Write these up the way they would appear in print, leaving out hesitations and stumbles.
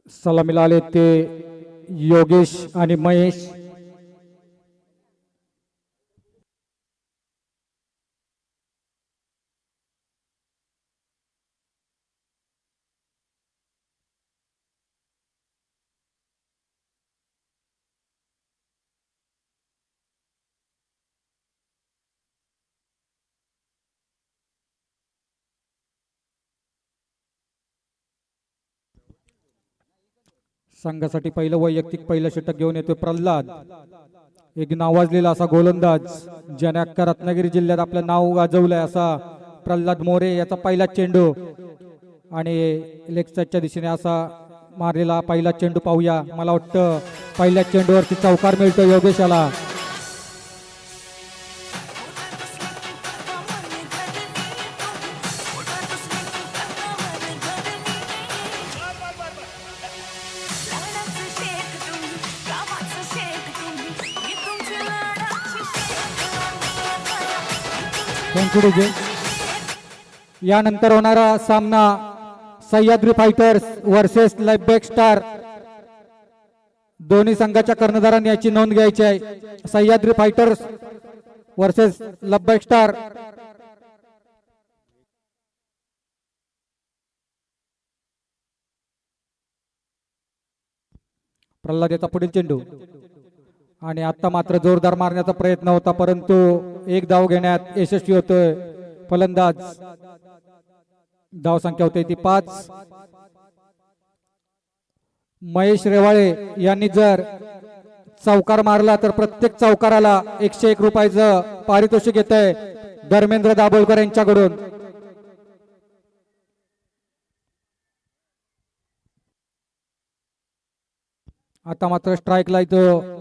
सलामीला आले ते योगेश आणि महेश. संघासाठी पहिलं षटक घेऊन येतोय प्रल्हाद. एक नावाजलेला असा गोलंदाज ज्याने अख्खा रत्नागिरी जिल्ह्यात आपलं नाव गाजवलंय असा प्रल्हाद मोरे. याचा पहिला चेंडू आणि लेगच्या दिशेने असा मारलेला पहिला चेंडू पाहूया. मला वाटतं पहिल्या चेंडूवरती चौकार मिळतो योगेशाला. यानंतर होणारा सामना Sahyadri fighters versus Labbaik star. दोन्ही संघाच्या कर्णधारांनी याची नोंद घ्यायची आहे. Sahyadri fighters versus Labbaik star. Pralhad याचा पुढील चेंडू आणि आता मात्र जोरदार मारण्याचा प्रयत्न होता परंतु एक धाव घेण्यात यशस्वी होतोय फलंदाज. धाव संख्या होते ती 5. महेश रेवाळे यांनी जर चौकार मारला तर प्रत्येक चौकाराला 101 रुपयाचं पारितोषिक येत आहे धर्मेंद्र दाभोलकर यांच्याकडून. आता मात्र स्ट्राईकला इथं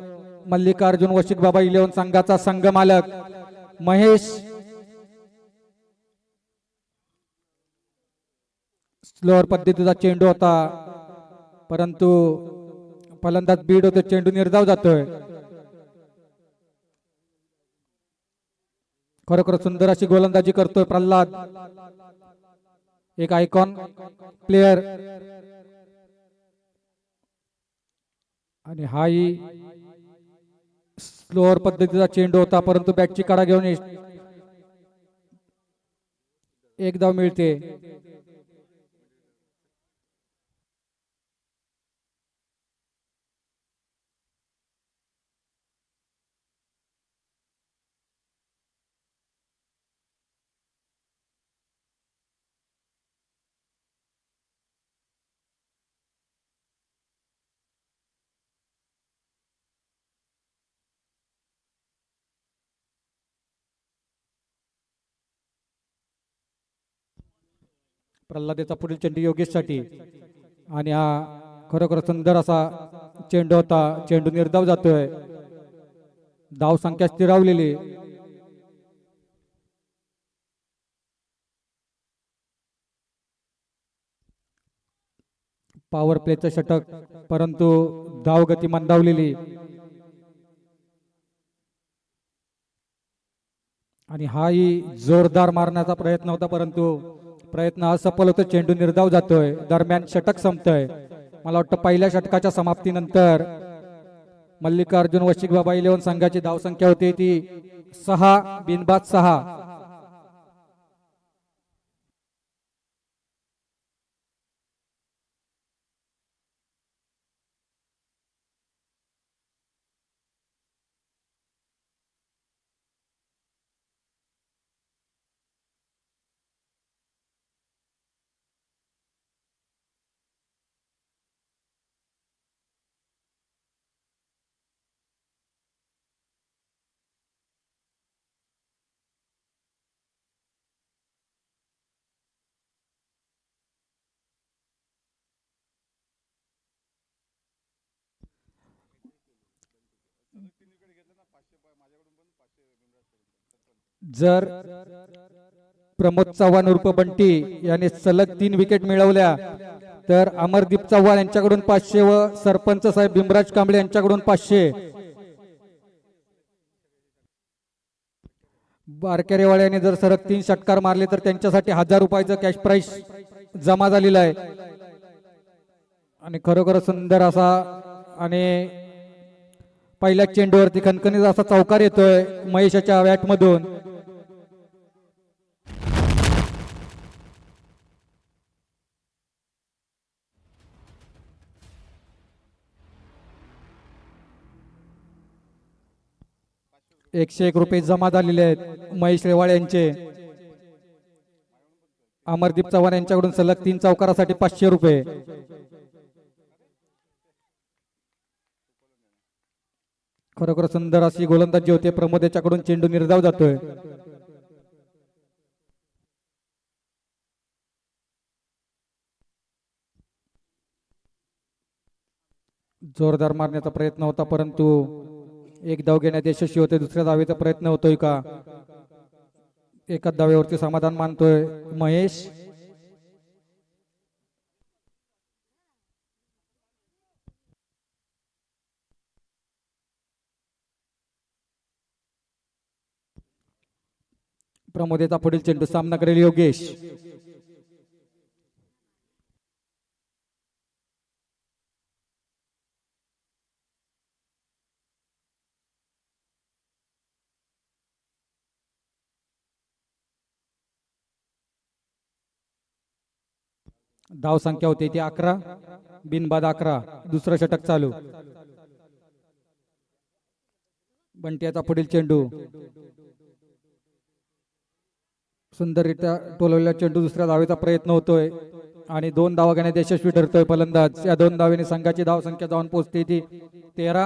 मल्लिकार्जुन वशिक बाबा इलेव्हन संघाचा संघ मालक महेश. स्लोअर पद्धतीचा चेंडू होता परंतु फलंदाज बीड होते. चेंडू निर्धाव जातोय. खरोखर सुंदर अशी गोलंदाजी करतोय प्रल्हाद. एक आयकॉन प्लेयर आणि हाही स्लोअर पद्धतीचा चेंडू होता परंतु बॅटची कडा घेऊन एक धाव मिळते. प्रल्हादेचा पुढील चेंडू योगेश साठी आणि हा खरोखर सुंदर असा चेंडू होता. चेंडू निर्धाव जातोय. धाव संख्या स्थिरावलेली. पॉवर प्लेचं षटक परंतु धाव गती मंदावलेली आणि हाही जोरदार मारण्याचा प्रयत्न होता परंतु प्रयत्न असफल होतो. चेंडू निर्धाव जातोय. दरम्यान षटक संपतंय. मला वाटतं पहिल्या षटकाच्या समाप्तीनंतर मल्लिकार्जुन वशिक बाबा इलेव्हन संघाची धाव संख्या होती ती 6 बिनबाद 6. जर प्रमोद चव्हाण उर्फ बंटी याने सलग 3 विकेट मिळवल्या तर अमरदीप चव्हाण यांच्याकडून 500 व सरपंच साहेब भीमराज कांबळे यांच्याकडून 500. बारक्या रेवाळ्याने जर सरक 3 षटकार मारले तर त्यांच्यासाठी 1000 रुपयाचं कॅश प्राइस जमा झालेलं आहे. आणि खरोखर सुंदर असा आणि पहिल्या चेंडूवरती खणखणीत असा चौकार येतोय महेशाच्या वॅटमधून. ₹101 जमा झालेले आहेत महेश रेवाळे यांचे. अमरदीप चव्हाण यांच्याकडून सलग 3 चौकारासाठी ₹500. खरोखर सुंदर अशी गोलंदाजी होते. प्रमोद याच्याकडून चेंडू निर्धाव जातोय. जोरदार मारण्याचा प्रयत्न होता परंतु एक धाव घेण्यात यशस्वी होते. दुसऱ्या धावेचा प्रयत्न होतोय का? एका धावेवरती समाधान मानतोय महेश. प्रमोदेचा पुढील चेंडू सामना करेल योगेश. धाव संख्या होती ती 11, बिनबाद 11. दुसरं षटक चालू. बंटियाचा पुढील चेंडू सुंदररित्या टोलवलेला चेंडू. दुसऱ्या धावेचा प्रयत्न होतोय आणि 2 धावा घेण्यात यशस्वी ठरतोय फलंदाज. या 2 धावेने संघाची धाव संख्या जाऊन पोहोचते ती 13.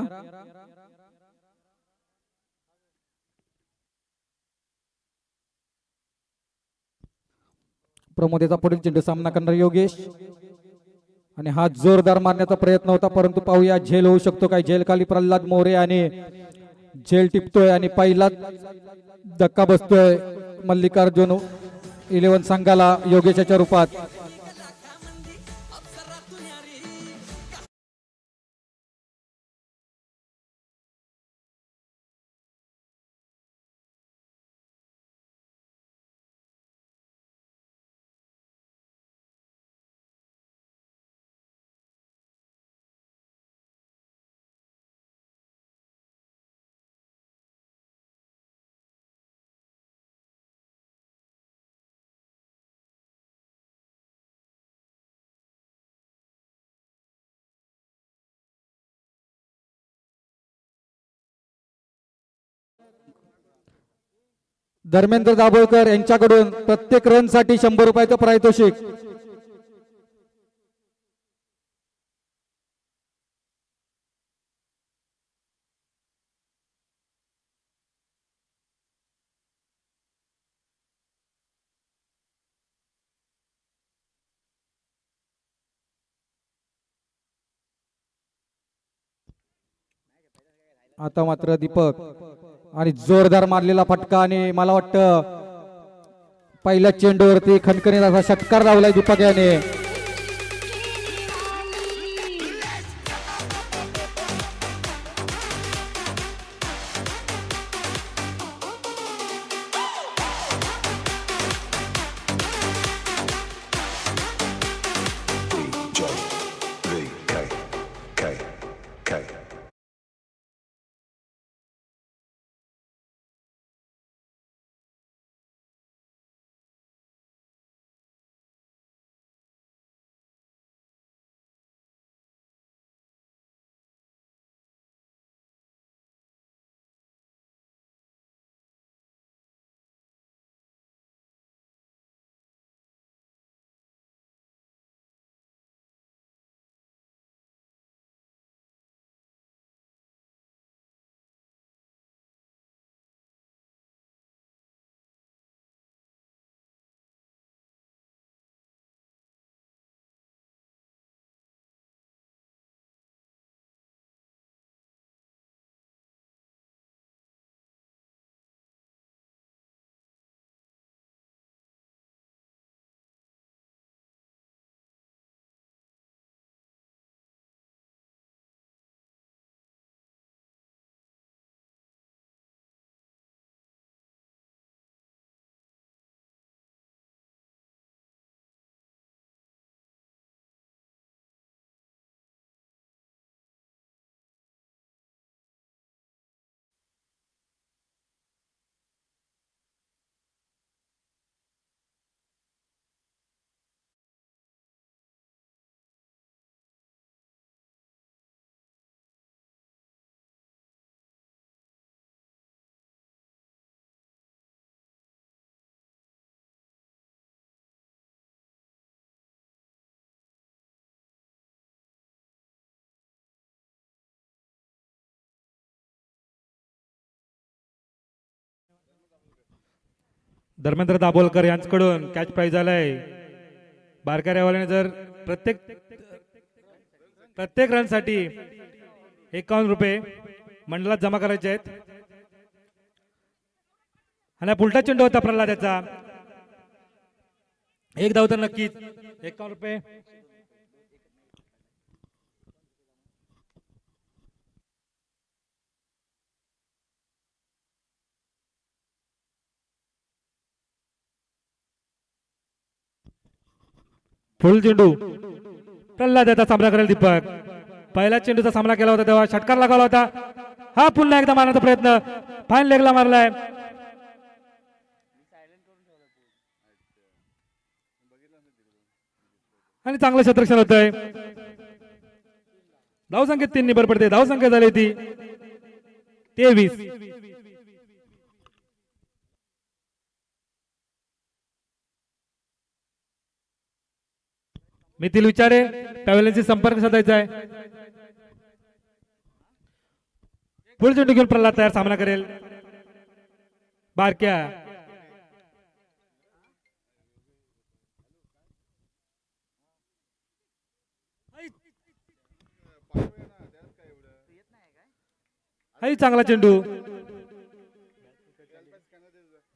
प्रमोदेचा पुढील चेंडू सामना करणार योगेश आणि हा जोरदार मारण्याचा प्रयत्न होता परंतु पाहूया झेल होऊ शकतो काय. झेल खाली प्रल्हाद मोरे आणि झेल टिपतोय आणि पहिला धक्का बसतोय मल्लिकार्जुन 11 संघाला योगेशाच्या रूपात. धर्मेंद्र दाभोळकर यांच्याकडून प्रत्येक रन साठी ₹100 पारितोषिक. आता मात्र दीपक आणि जोरदार मारलेला फटका आणि मला वाटतं पहिल्या चेंडूवरती खणखणीत असा षटकार लावलाय दीपक याने. धर्मेंद्र दाभोलकर यांच्याकडून कॅच प्राइज आलाय. बारकाऱ्यावाल्याने जर प्रत्येक रन साठी 51 रुपये मंडळात जमा करायचे आहेत. आणि पुलटा चेंडू होता प्रल्हादाचा. एक धाव तर नक्कीच. 51 रुपये. फुल चेंडू प्रल्हादाचा सामना करेल दीपक. पहिल्या चेंडूचा सामना केला होता तेव्हा षटकार लागला होता. हा पुन्हा एकदा मारण्याचा प्रयत्न फाईन लेगला मारलाय. आणि चांगलं क्षेत्ररक्षण होतंय. धावसंख्येत 3 निबर पडते. धावसंख्या झाली ती 23. मिथिल विचारे पॅव्हलियनशी संपर्क साधायचा आहे. पुढे चेंडू घेऊन प्रल्हाद तयार सामना करेल. बारक्या हाही चांगला चेंडू.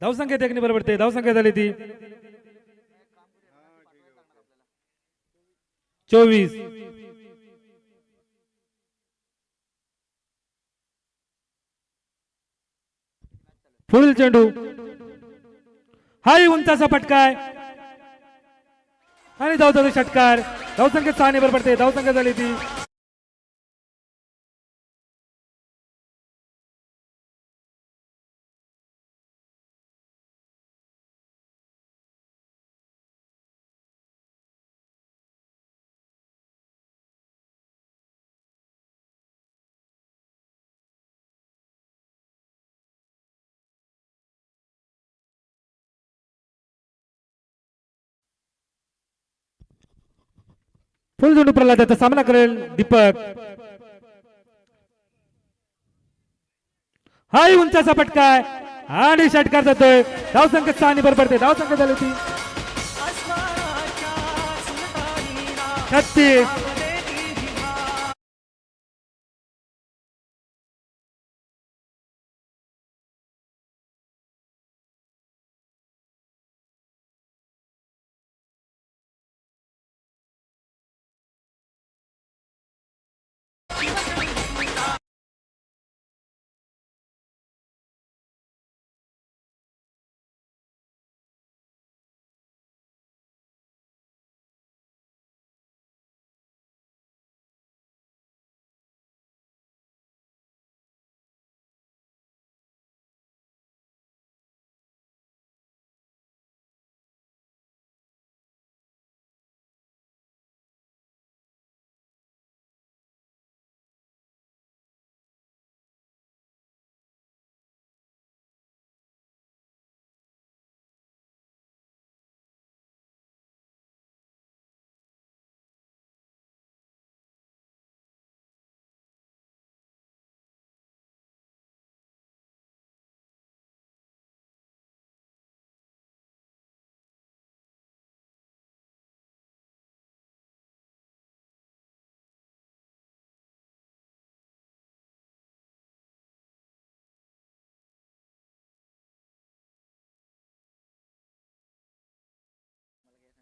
धावसंख्येत 1 निबर पडते. धावसंख्या झाली ती 24. पुढील चेंडू हाही उंचाचा फटकाय आणि धावचा षटकार. धावसंख्येत 6 निबर पडते. धावसंख्या झाली ती 'फुल चेंडू प्रल्हादाचा सामना करेल दीपक. हाही उंचाचा फटकाय आणि षटकार जातोय. धावसंख्येत 6 निबर पडते. धावसंख्या झाली ती 36.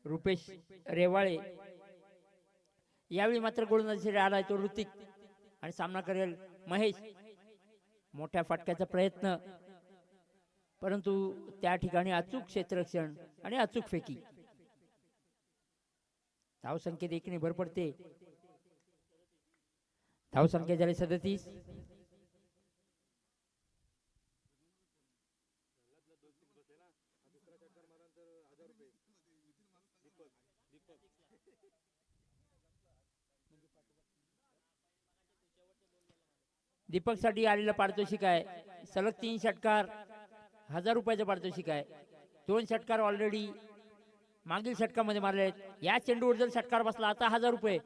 रुपेश रेवाळे यावेळी मात्र गोलंदाजीसाठी आलाय तो ऋतिक आणि सामना करेल महेश. मोठ्या फटक्याचा प्रयत्न परंतु त्या ठिकाणी अचूक क्षेत्ररक्षण आणि अचूक फेकी. धावसंख्येत 1 ने भर पडते. धावसंख्या झाली 37. दीपक साठी आलेला पारितोषिक आहे सलग 3 षटकार 1000 रुपयाचं पारितोषिक आहे. 2 षटकार ऑलरेडी मागील षटकामध्ये मारले आहेत. या चेंडूवर जर षटकार बसला आता 1000 रुपये.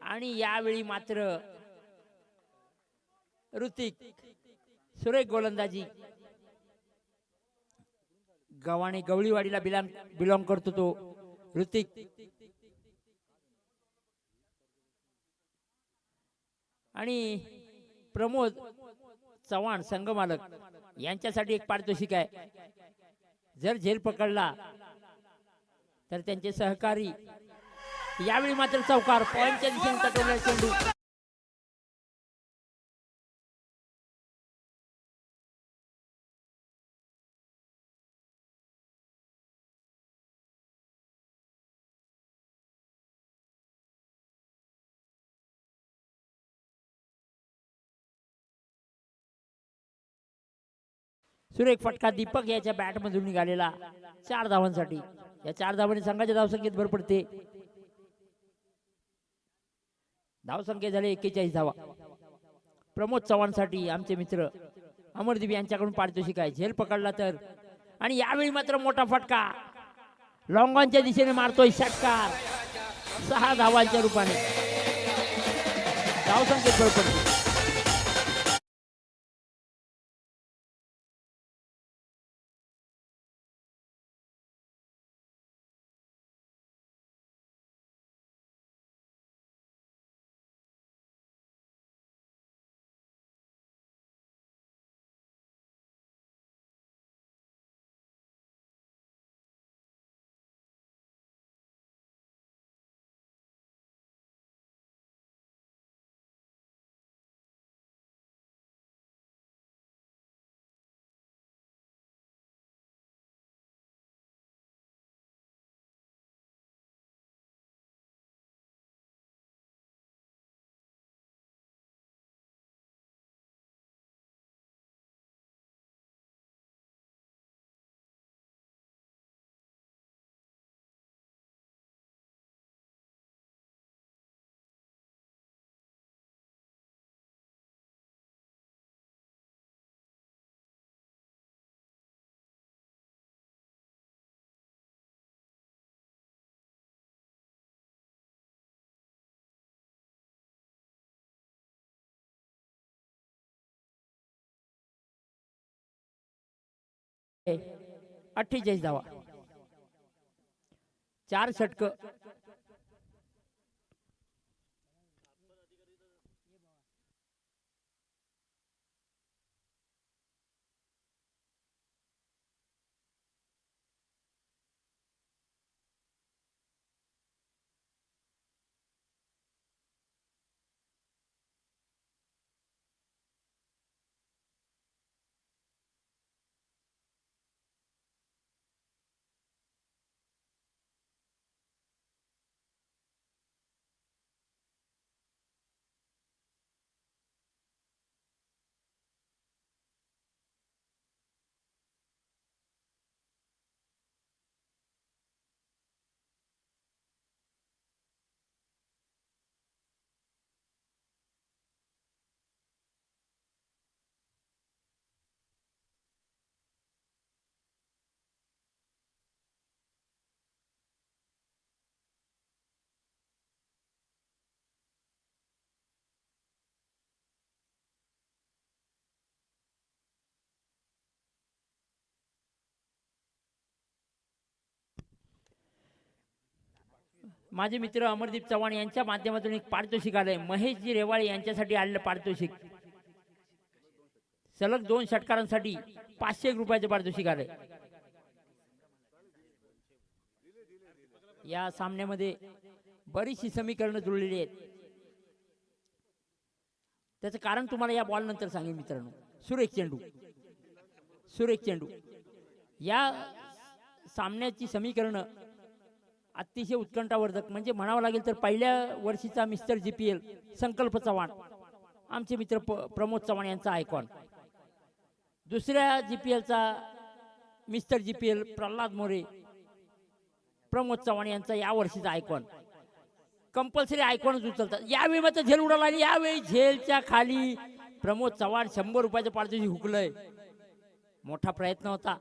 आणि यावेळी मात्र ऋतिक सुरेख गोलंदाजी गव्हाणे गवळीवाडीला बिलॉंग करतो तो ऋतिक. आणि प्रमोद चव्हाण संघमालक यांच्यासाठी एक पारितोषिक आहे. जर झेल पकडला तर त्यांचे सहकारी. यावेळी मात्र चौकार पॉइंटच्या दिशेने तटवलेला चेंडू. सुरेख फटका दीपक याच्या बॅट मधून निघालेला 4 धावांसाठी. या 4 धावांनी संघाच्या धावसंख्येत भर पडते. धावसंख्या झाले 41 धावा. प्रमोद चव्हाणसाठी आमचे मित्र अमरदीप यांच्याकडून पारितोषिक आहे. झेल पकडला तर. आणि यावेळी मात्र मोठा फटका लॉंगॉनच्या दिशेने मारतोय षटकार 6 धावांच्या रूपाने. धावसंख्येत भर पडते. आहे 48 धावा. 4 षटक. माझे मित्र अमरदीप चव्हाण यांच्या माध्यमातून एक पारितोषिक आलंय. महेशजी रेवाळे यांच्यासाठी आलेलं पारितोषिक. सलग 2 षटकारांसाठी 500 रुपयाचे पारितोषिक आले. या सामन्यामध्ये बरीचशी समीकरणं जुळलेली आहेत. त्याचं कारण तुम्हाला या बॉल नंतर सांगेन मित्रांनो. सुरेख चेंडू या सामन्याची समीकरणं अतिशय उत्कंठावर्धक. म्हणजे म्हणावं लागेल तर पहिल्या वर्षीचा मिस्टर GPL संकल्प चव्हाण आमचे मित्र प्रमोद चव्हाण यांचा आयकॉन. दुसऱ्या GPLचा मिस्टर GPL प्रल्हाद मोरे प्रमोद चव्हाण यांचा या वर्षीचा आयकॉन. कंपल्सरी आयकॉनच उचलतात. यावेळी मात्र झेल उडाला आणि यावेळी झेलच्या खाली प्रमोद चव्हाण 100 रुपयाचं पारितोषिक हुकलंय. मोठा प्रयत्न होता.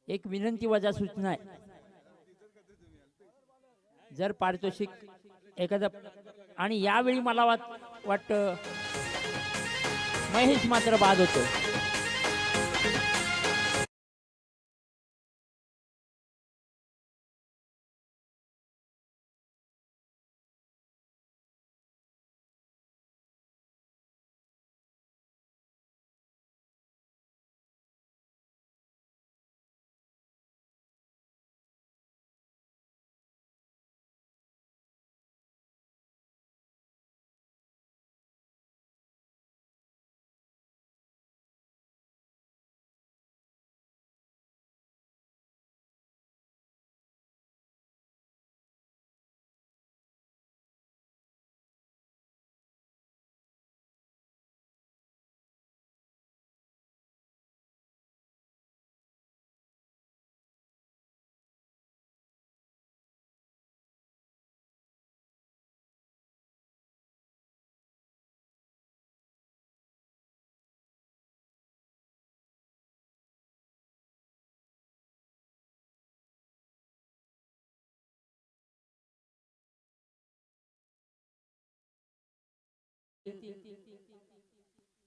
एक विनंती वजा सूचना आहे, जर पारितोषिक एखादा, आणि यावेळी मला वाटतं महेश मात्र बाद होतो.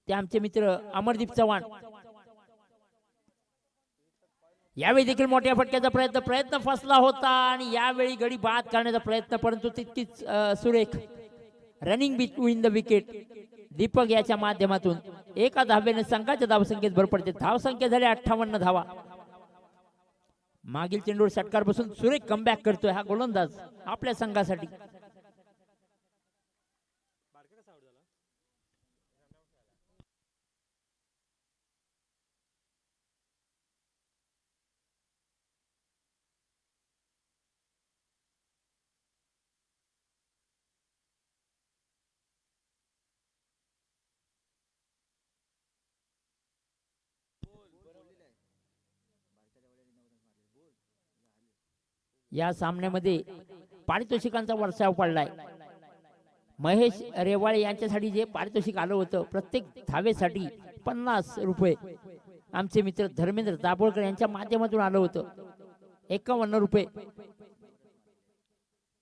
ते आमचे मित्र अमरदीप चव्हाण. यावेळी देखील मोठ्या फटक्याचा प्रयत्न फसला होता आणि यावेळी गडी बाद करण्याचा प्रयत्न, परंतु तितकीच सुरेख running between the wicket Deepak याच्या माध्यमातून एका धावेने संघाच्या धावसंख्येत भर पडते. धावसंख्या झाली 58 धावा. मागील चेंडूवर षटकार बसून सुरेख कमबॅक करतोय हा गोलंदाज आपल्या संघासाठी. या सामन्यामध्ये पारितोषिकांचा वर्षाव पडलाय. महेश रेवाळे यांच्यासाठी जे पारितोषिक आलं होतं प्रत्येक धावेसाठी 50 रुपये, आमचे मित्र धर्मेंद्र दाभोळकर यांच्या माध्यमातून आलं होतं 51 रुपये.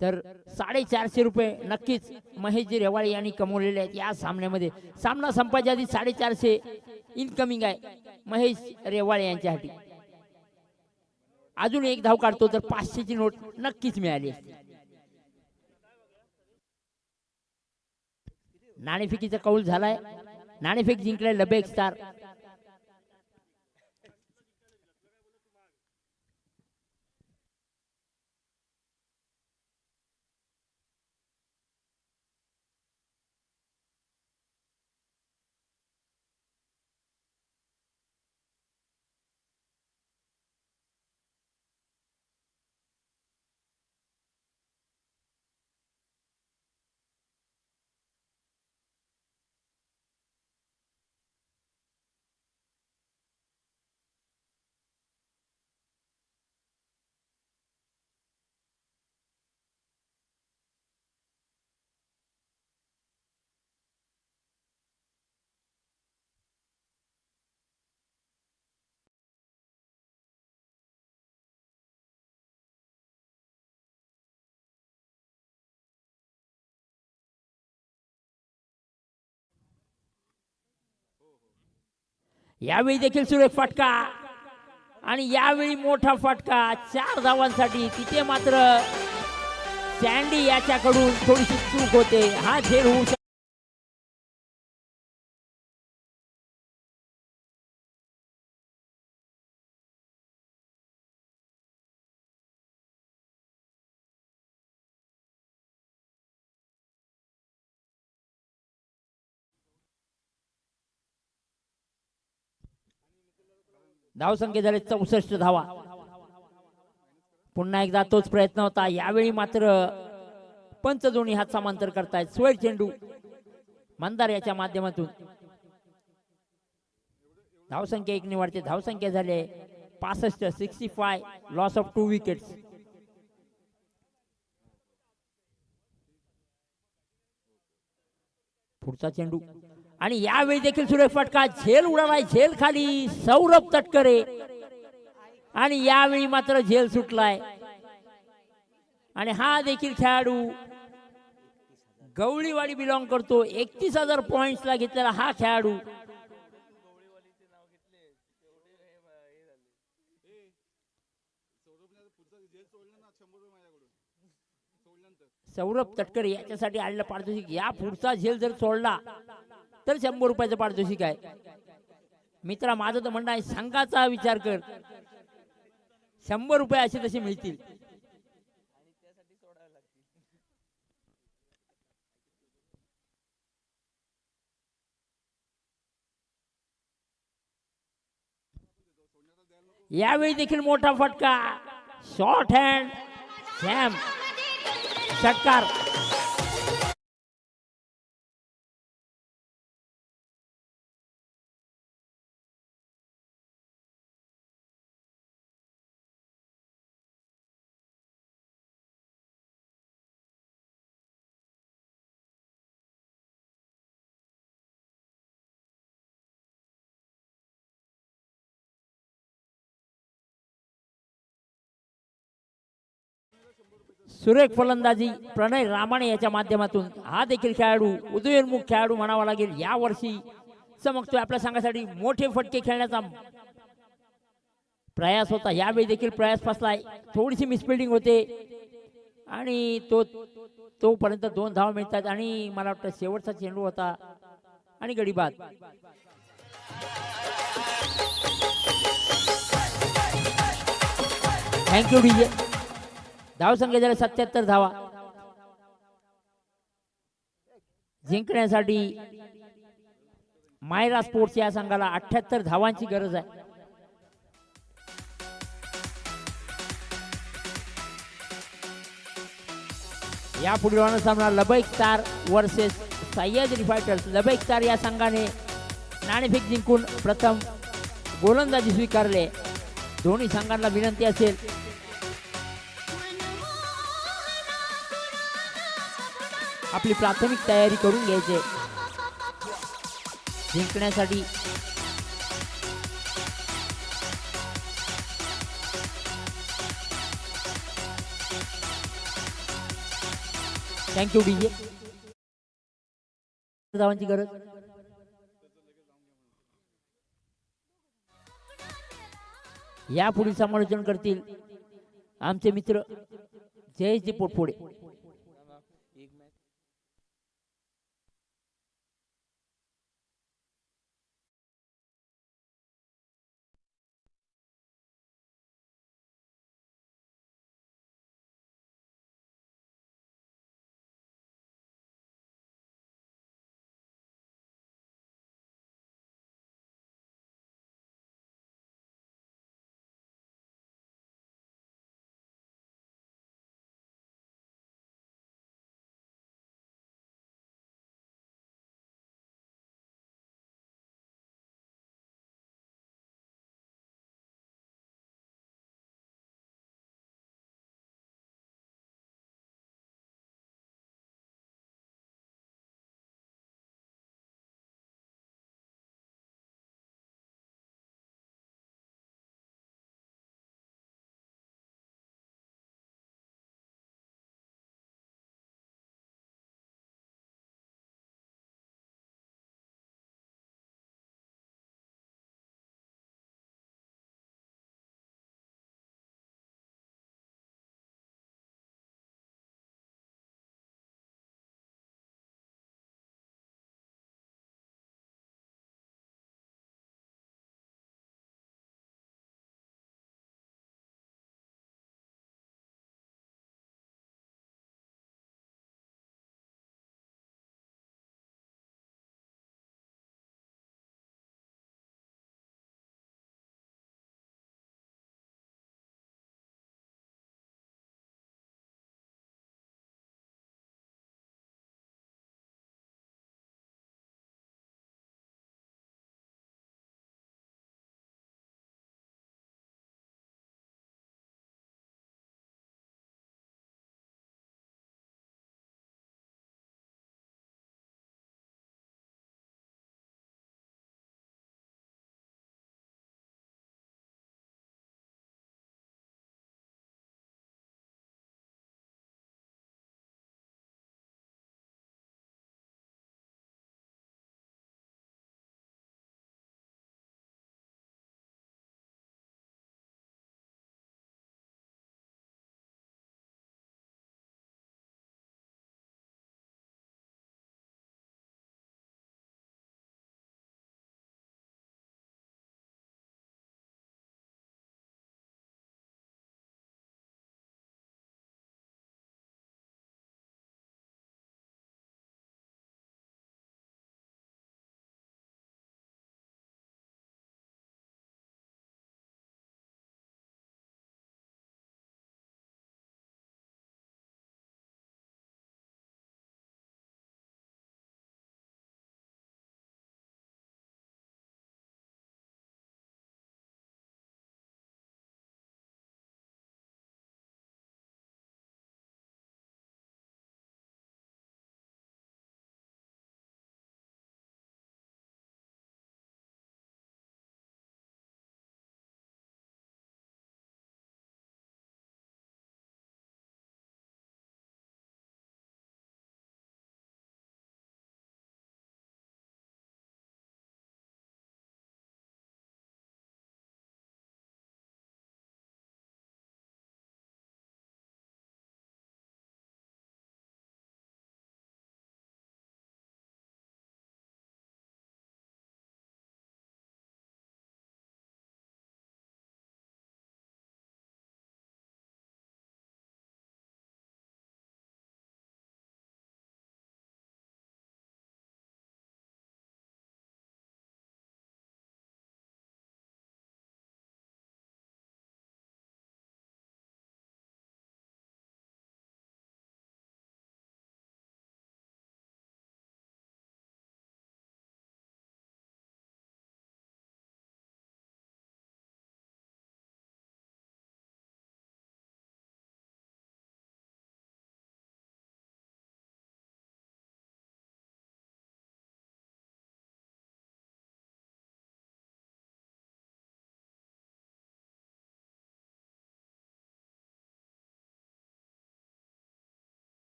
तर 450 रुपये नक्कीच महेशजी रेवाळे यांनी कमवलेले आहेत या सामन्यामध्ये. सामना संपायच्या आधी 450 इनकमिंग आहे महेश रेवाळे यांच्यासाठी. अजून एक धाव काढतो तर 500ची नोट नक्कीच मिळाली. नाणेफेकीचा कौल झालाय. नाणेफेक जिंकलाय लबेक स्टार. यावेळी देखील सुरेख फटका आणि यावेळी मोठा फटका 4 धावांसाठी. तिथे मात्र सॅन्डी याच्याकडून थोडीशी चूक होते. हा झेल होऊ शकतो. धावसंख्या झाले 64 धावा. पुन्हा एकदा तोच प्रयत्न होता. यावेळी मात्र पंच दोन्ही हात समांतर करतायत. स्वेट चेंडू मंदार याच्या माध्यमातून. धावसंख्या 1 वाढते. धावसंख्या झाली 65. 65 लॉस ऑफ 2 विकेट्स. पुढचा चेंडू आणि यावेळी देखील सुरेख फटका. झेल उडालाय. झेल खाली. सौरभ तटकरे आणि यावेळी मात्र झेल सुटलाय आणि हा देखील खेळाडू गवळीवाडी बिलॉंग करतो. 31,000 पॉइंट्सला घेतलेला हा खेळाडू सौरभ तटकरे याच्यासाठी आलेला पारितोषिक. या पुढचा झेल जर सोडला तर 100 रुपयाचं पारितोषिक आहे. मित्रा माझं तर म्हणणं आहे संघाचा विचार कर. 100 रुपये असे तसे मिळतील. यावेळी देखील मोठा फटका. शॉर्ट हँड सॅम षटकार. सुरेख फलंदाजी प्रणय रामाणे याच्या माध्यमातून हा देखील खेळाडू उदयोन्मुख खेळाडू म्हणावा लागेल. या वर्षी चमकतोय. आपल्या संघासाठी मोठे फटके खेळण्याचा प्रयास होता. यावेळी देखील प्रयास फसलाय. थोडीशी मिसफिल्डिंग होते आणि तोपर्यंत 2 धावा मिळतात आणि मला वाटतं शेवटचा चेंडू होता आणि गडी बाद. Thank you DJ. धाव संख्या झाला 77 धावा. जिंकण्यासाठी मायरा स्पोर्ट्स या संघाला 78 धावांची गरज आहे. या पुढील सामना Labbaik star versus Sahyadri fighters. Labbaik star या संघाने नाणेफेक जिंकून प्रथम गोलंदाजी स्वीकारले. दोन्ही संघांना विनंती असेल आपली प्राथमिक तयारी करून घ्यायचे जिंकण्यासाठी. Thank you DJ. धावांची गरज. या पुढील समालोचन करतील आमचे मित्र जयजी पोटफोडे.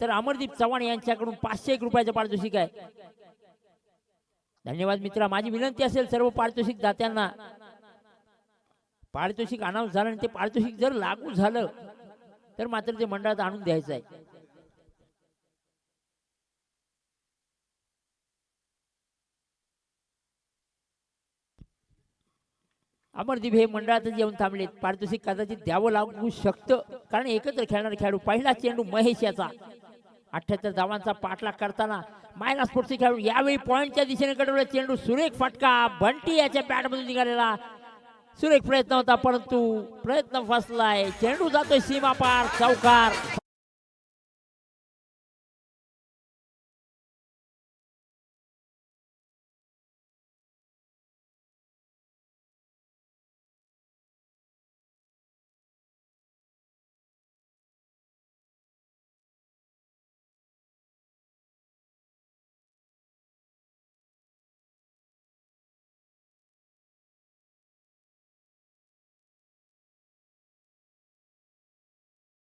तर अमरदीप चव्हाण यांच्याकडून 501 रुपयाचं पारितोषिक आहे. धन्यवाद मित्रा. माझी विनंती असेल सर्व पारितोषिक दात्यांना, पारितोषिक अनाऊन्स झालं आणि ते पारितोषिक जर लागू झालं तर मात्र ते मंडळात आणून द्यायचं आहे. अमरदीप हे मंडळातच येऊन थांबलेत. पारितोषिक कदाचित द्यावं लागू शकतं, कारण एकत्र खेळणारे खेळाडू. पहिला चेंडू महेश याचा 78 धावांचा पाठलाग करताना मायना स्पोर्ट्सचे खेळाडू यावेळी पॉइंटच्या दिशेने कडवला चेंडू. सुरेख फटका बंटी याच्या बॅटमधून निघालेला सुरेख प्रयत्न होता, परंतु प्रयत्न फसलाय. चेंडू जातोय सीमा पार, चौकार.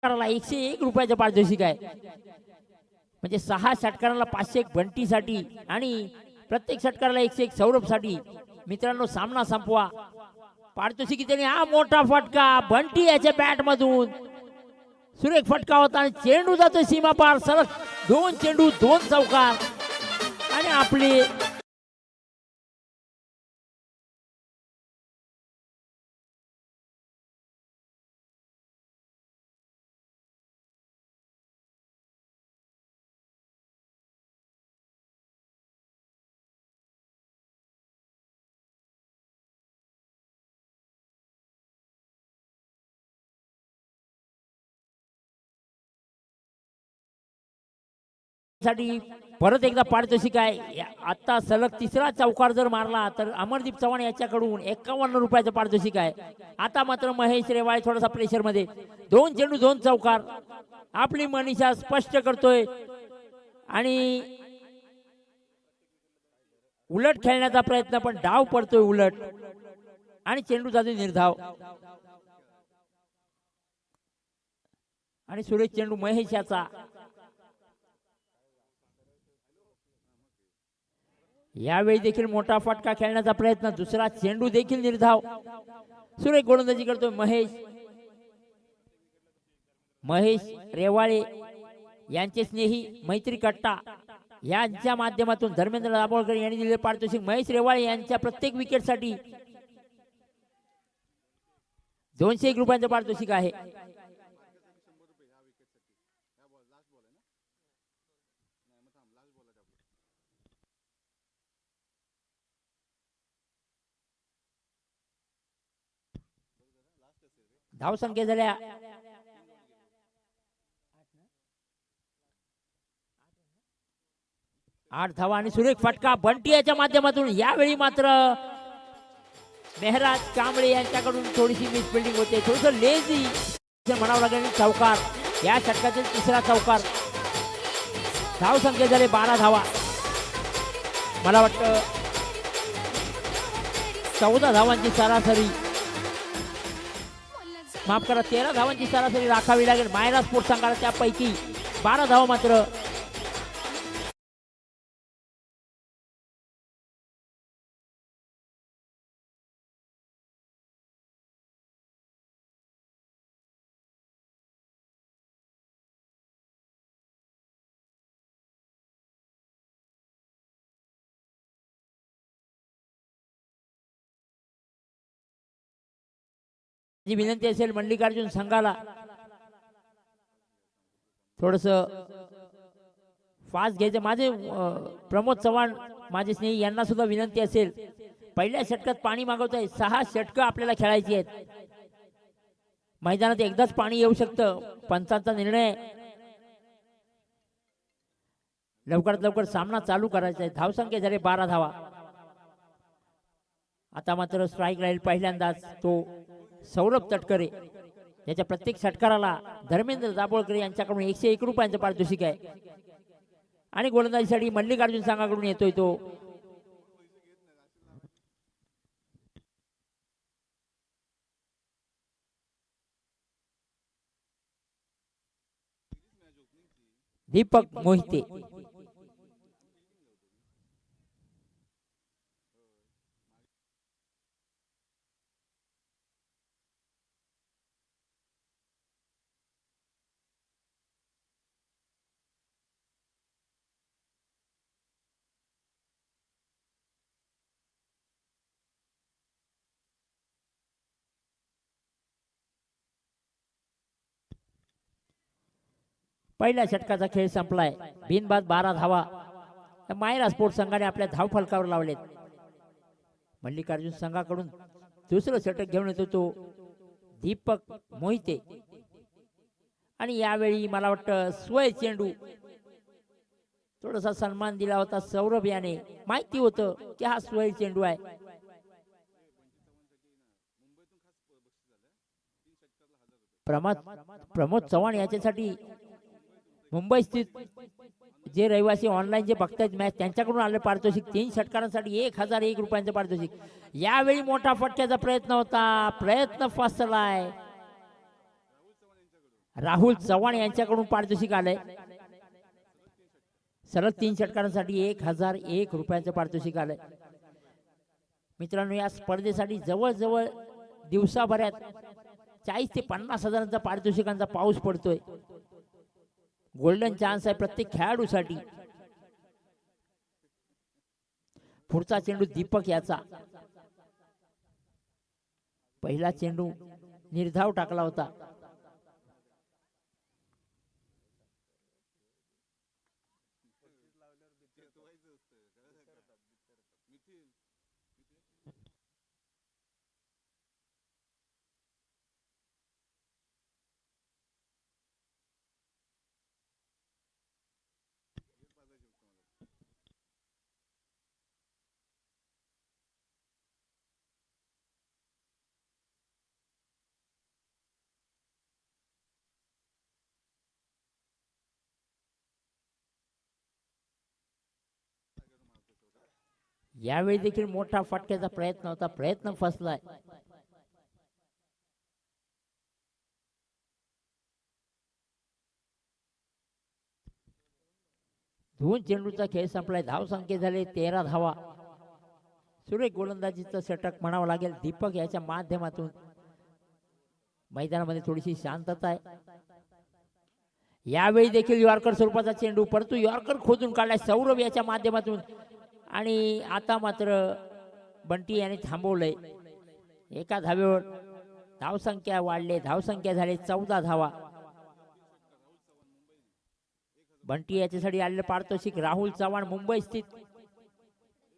षटकाराला 101 रुपयाचं पारितोषिक आहे. म्हणजे 6 षटकाराला 501 बंटीसाठी आणि प्रत्येक षटकाराला 101 सौरभसाठी. मित्रांनो, सामना संपवा. पारितोषिक त्याने हा मोठा फटका बंटी याच्या बॅट मधून. सुरेख फटका होता आणि चेंडू जातोय सीमा पार. सरळ 2 चेंडू 2 चौकार आणि आपली साठी परत एकदा पारितोषिक आहे. आता सलग 3रा चौकार जर मारला तर अमरदीप चव्हाण याच्याकडून 51 रुपयाचं पारितोषिक आहे. आता मात्र महेश रेवाळे थोडासा प्रेशर मध्ये. 2 चेंडू 2 चौकार. आपली मनीषा स्पष्ट करतोय आणि उलट खेळण्याचा प्रयत्न, पण डाव पडतोय उलट आणि चेंडू जातोय निर्धाव. आणि सुरेश चेंडू महेश याचा. यावेळी देखील मोठा फटका खेळण्याचा प्रयत्न. दुसरा चेंडू देखील निर्धाव. सुरेख गोलंदाजी करतोय महेश रेवाळे यांचे स्नेही मैत्री कट्टा यांच्या माध्यमातून धर्मेंद्र दाभोळकर यांनी दिलेले पारितोषिक महेश रेवाळे यांच्या प्रत्येक विकेटसाठी 201 रुपयांचं पारितोषिक आहे. धावसंख्या झाल्या 8 धावा आणि सुरेख फटका बंटी याच्या माध्यमातून. यावेळी मात्र मेहराज कांबळे यांच्याकडून थोडीशी मिसफिल्डिंग होते, थोडस लेझी म्हणावं लागेल. चौकार, या षटकातील 3रा चौकार. धावसंख्या झाले 12 धावा. मला वाटतं 14 धावांची सरासरी, माफ करा 13 धावांची सरासरी राखावी लागेल मायरा स्पोर्ट्स संघाला. त्यापैकी 12 धावा मात्र जी विनंती असेल मल्लिकार्जुन संघाला थोडस फास्ट घ्यायचं. माझे प्रमोद चव्हाण माझे स्नेही यांना सुद्धा विनंती असेल, पहिल्या षटकात पाणी मागवत आहे. 6 षटकं आपल्याला खेळायची आहेत. मैदानात एकदाच पाणी येऊ शकतं. पंचांचा निर्णय, लवकरात लवकर सामना चालू करायचा आहे. धावसंख्या झाली 12 धावा. आता मात्र स्ट्राईक राहील पहिल्यांदाच तो सौरभ तटकरे. याच्या प्रत्येक षटकाराला धर्मेंद्र दाभोळकर यांच्याकडून 101 रुपयांचं पारितोषिक आहे. आणि गोलंदाजीसाठी मल्लिकार्जुन संघाकडून येतोय तो दीपक मोहिते. पहिल्या षटकाचा खेळ संपलाय. बिनबाद 12 धावा मायरा स्पोर्ट्स संघाने आपल्या धावफलकावर लावलेत. मल्लिकार्जुन संघाकडून दुसरं षटक घेऊन येतो तो दीपक मोहिते. आणि यावेळी मला वाटतं स्वय चेंडू थोडासा सन्मान दिला होता सौरभ याने. माहिती होतं की हा स्वय चेंडू आहे. प्रमोद चव्हाण याच्यासाठी मुंबई स्थित जे रहिवासी ऑनलाईन जे बघतायत मॅच त्यांच्याकडून आले पारितोषिक 3 षटकारांसाठी 1001 रुपयांचं पारितोषिक. यावेळी मोठा फटक्याचा प्रयत्न होता. प्रयत्न फसलाय. राहुल चव्हाण यांच्याकडून पारितोषिक आलंय. सलग 3 षटकारांसाठी 1001 रुपयांचं पारितोषिक आलंय. मित्रांनो, या स्पर्धेसाठी जवळजवळ दिवसाभरात 40 ते 50 हजारांचा पारितोषिकांचा पाऊस पडतोय. गोल्डन चान्स आहे प्रत्येक खेळाडूसाठी. पुढचा चेंडू दीपक याचा. पहिला चेंडू निर्धाव टाकला होता. यावेळी देखील मोठा फटक्याचा प्रयत्न होता. प्रयत्न फसलाय. दोन चेंडूचा खेळ संपलाय. धाव संख्या झाले 13 धावा. सुरेख गोलंदाजीचं षटक म्हणावं लागेल. दीपक याच्या माध्यमातून मैदानामध्ये थोडीशी शांतता आहे. यावेळी देखील यॉर्कर स्वरूपाचा चेंडू, परंतु यॉर्कर खोदून काढलाय सौरभ याच्या माध्यमातून. आणि आता मात्र बंटी याने थांबवलंय. एका धावेवर धावसंख्या वाढले. धावसंख्या झाले 14 धावा. बंटी याच्यासाठी आलेलं पारितोषिक राहुल चव्हाण मुंबई स्थित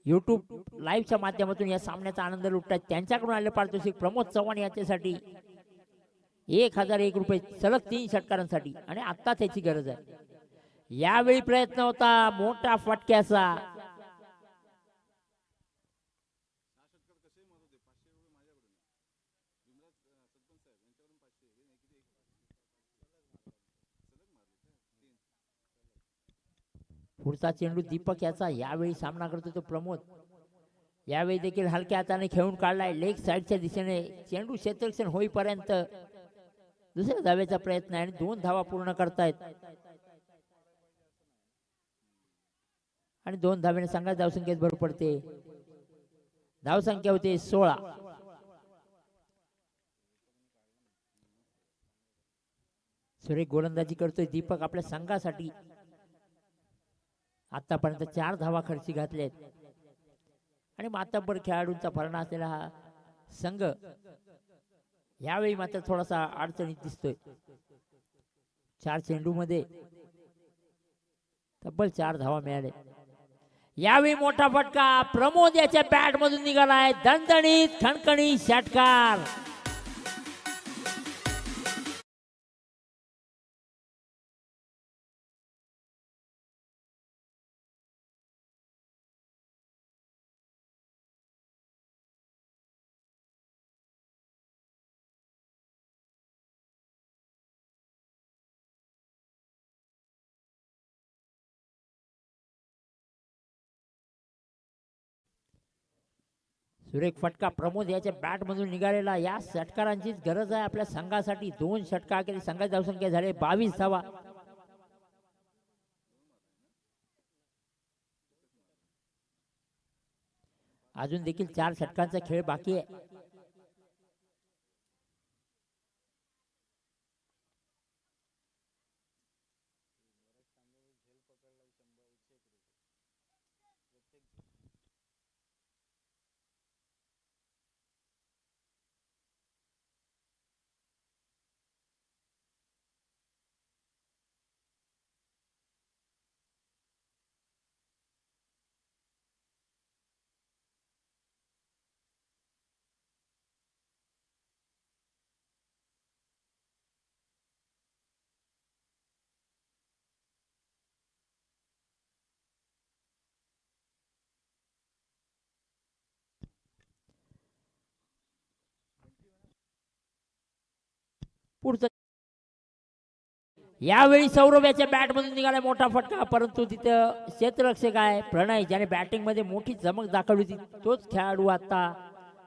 युट्यूब लाईव्हच्या माध्यमातून या सामन्याचा आनंद लुटतात. त्यांच्याकडून आलेलं पारितोषिक प्रमोद चव्हाण याच्यासाठी 1001 रुपये सलग 3 षटकारांसाठी. आणि आता त्याची गरज आहे. यावेळी प्रयत्न होता मोठा फटक्याचा. पुढचा चेंडू दीपक याचा. यावेळी सामना करतो तो प्रमोद. यावेळी देखील हलक्या हाताने खेळून काढलाय. लेग साईडच्या दिशेने चेंडू क्षेत्ररक्षण होईपर्यंत दुसऱ्या धावेचा प्रयत्न आहे. आणि 2 धावा पूर्ण करतायत. आणि 2 धावेने संघाच्या धावसंख्येत भर पडते. धावसंख्या होते 16. सुरेख गोलंदाजी करतोय दीपक आपल्या संघासाठी. आतापर्यंत 4 धावा खर्ची घातल्यात. आणि मातब्बर खेळाडूंचा भरणा असलेला हा संघ यावेळी मात्र थोडासा अडचणीत दिसतोय. 4 चेंडू मध्ये तब्बल 4 धावा मिळाले. यावेळी मोठा फटका प्रमोद याच्या बॅट मधून निघालाय. दणदणीत खणखणीत षटकार. सुरेख फटका प्रमोद याच्या बॅट मधून निघालेला. या षटकारांचीच गरज आहे आपल्या संघासाठी. 2 षटकार केले. संघाची धावसंख्या झाली 22 धावा. अजून देखील 4 षटकांचा खेळ बाकी आहे. पुढचं यावेळी सौरभ याच्या बॅट मधून निघाला मोठा फटका, परंतु तिथं क्षेत्ररक्षक आहे प्रणय ज्याने बॅटिंग मध्ये मोठी चमक दाखवली होती तोच खेळाडू आता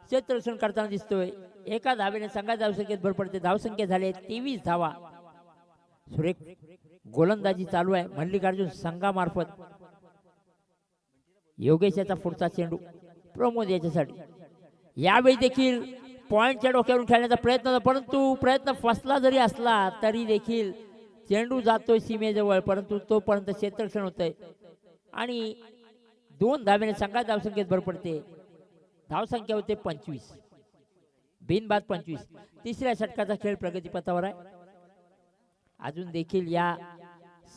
क्षेत्ररक्षण करताना दिसतोय. एका धावेने संघात धावसंख्येत भर पडते. धावसंख्या झाले 23 धावा. सुरेख गोलंदाजी चालू आहे मल्लिकार्जुन संघामार्फत. योगेश याचा पुढचा चेंडू प्रमोद याच्यासाठी. यावेळी देखील पॉइंटच्या डोक्यावरून खेळण्याचा प्रयत्न होता, परंतु प्रयत्न फसला जरी असला तरी देखील चेंडू जातोय सीमेजवळ, परंतु तोपर्यंत क्षेत्ररक्षण होतंय आणि 2 धावेने संघात धावसंख्येत भर पडते. धावसंख्या होते 25 बिनबाद 25. तिसऱ्या षटकाचा खेळ प्रगतीपथावर आहे. अजून देखील या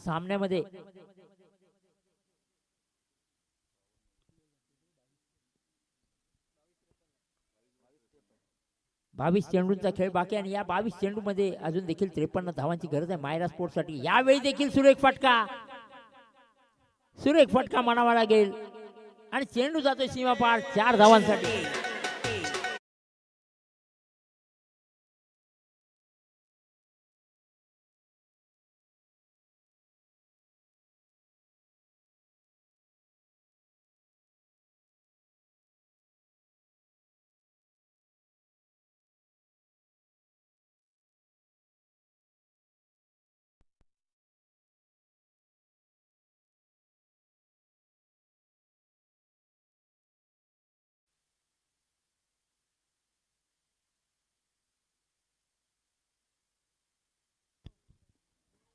सामन्यामध्ये 22 चेंडूंचा खेळ बाकी आणि या 22 चेंडू मध्ये अजून देखील 53 धावांची गरज आहे मायरा स्पोर्ट्स साठी. यावेळी देखील सुरेख फटका म्हणावा लागेल आणि चेंडू जातोय सीमापार 4 धावांसाठी.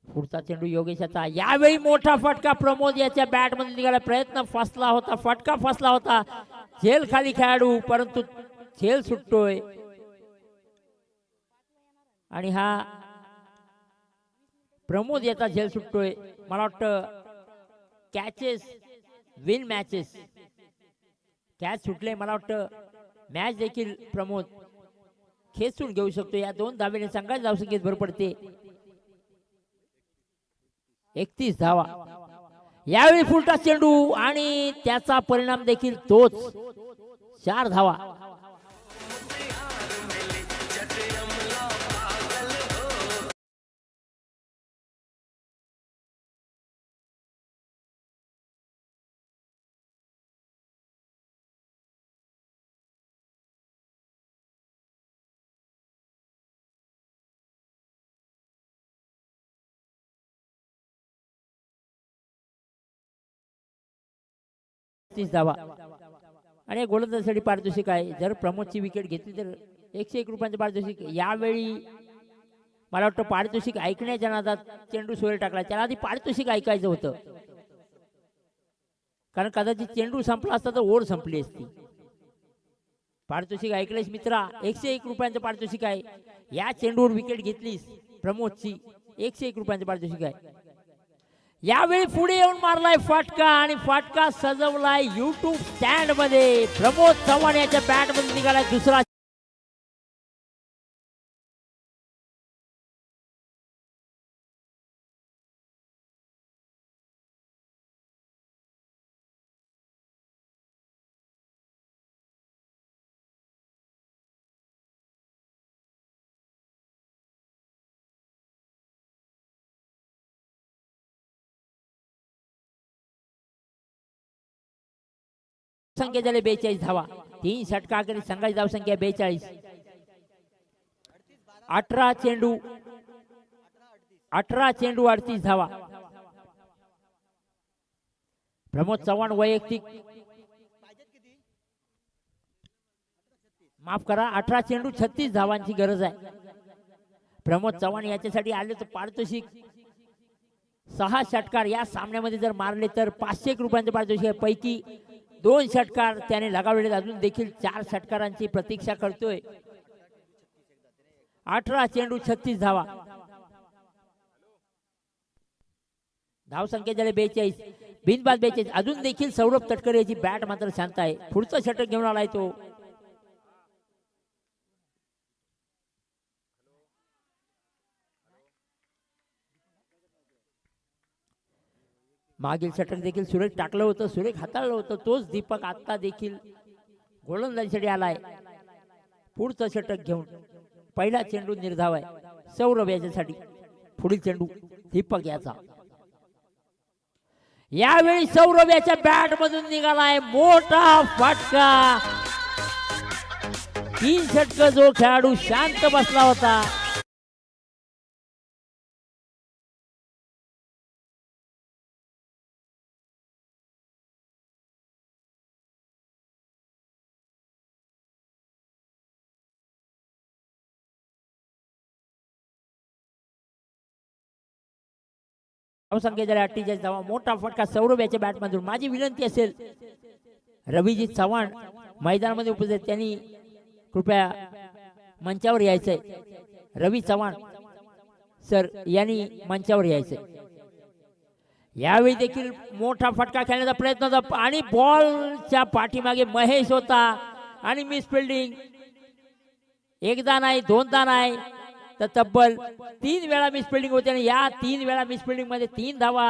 पुढचा चेंडू योगेशाचा. यावेळी मोठा फटका प्रमोद याच्या बॅट मध्ये निघाला. प्रयत्न फसला होता, फटका फसला होता. झेल खाली खेळाडू, परंतु झेल सुटतोय आणि हा प्रमोद याचा झेल सुटतोय. मला वाटतं कॅचेस विन मॅचेस, कॅच सुटले. मला वाटतं मॅच देखील प्रमोद खेचून घेऊ शकतो. या 2 धावेने संघात धावसंख्येत भर पडते. 31 धावा. यावेळी फुलटा चेंडू आणि त्याचा परिणाम देखील तोच 4 धावा. धावा आणि गोलंदाजीसाठी पारितोषिक आहे. जर प्रमोदची विकेट घेतली तर 101 रुपयांचे पारितोषिक. यावेळी मला वाटतं पारितोषिक ऐकण्याच्या नादात चेंडू सोयरे टाकला. त्याला आधी पारितोषिक ऐकायचं होतं, कारण कदाचित चेंडू संपला असता तर ओढ संपली असती. पारितोषिक ऐकलेस मित्रा, 101 रुपयांचं पारितोषिक आहे. या चेंडूवर विकेट घेतलीस प्रमोदची, 101 रुपयांचं पारितोषिक आहे. यावेळी पुढे येऊन मारलाय फटका आणि फटका सजवलाय युट्यूब स्टँड मध्ये. प्रमोद चव्हाण याच्या बॅट मध्ये निघालाय दुसरा. संख्या झाले 42 धावा. 3 षटकाखेरीज संघाची धावसंख्या 42. 18 चेंडू 38 धावा. प्रमोद चव्हाण वैयक्तिक माफ करा 18 चेंडू 36 धावांची गरज आहे. प्रमोद चव्हाण याच्यासाठी आले तर पारितोषिक 6 षटकार या सामन्यामध्ये जर मारले तर 500 रुपयांचे पारितोषिक आहे. पैकी 2 षटकार त्याने लगावलेले, अजून देखील 4 षटकारांची प्रतीक्षा करतोय. 18 चेंडू 36 धावा. धाव संख्या झाले 42, बिनबाद 42. अजून देखील सौरभ तटकरे याची बॅट मात्र शांत आहे. पुढचं षटक घेऊन आलाय तो. मागील षटक देखील सुरेख टाकलं होतं, सुरेख हाताळलं होतं. तोच दीपक आता देखील गोलंदाजीसाठी आलाय. पुढचं षटक घेऊन पहिला चेंडू निर्धाव आहे सौरभ याच्यासाठी. पुढील चेंडू दीपक याचा. यावेळी सौरभ याच्या बॅट मधून निघालाय मोठा फटका. 3 षटक जो खेळाडू शांत बसला होता. संख्या झाल्या 48 धावा. मोठा फटका सौरभ याच्या बॅट मधून. माझी विनंती असेल रविजीत चव्हाण मैदानामध्ये उपस्थित आहेत, त्यांनी कृपया मंचावर यायचंय. रवी चव्हाण सर यांनी मंचावर यायचंय. यावेळी देखील मोठा फटका खेळण्याचा प्रयत्न होता आणि बॉलच्या पाठीमागे महेश होता आणि मिस फिल्डिंग. एकदा नाही, दोनदा नाही, तर तब्बल 3 वेळा मिस फिल्डिंग होते आणि या 3 वेळा मिस फिल्डिंग मध्ये 3 धावा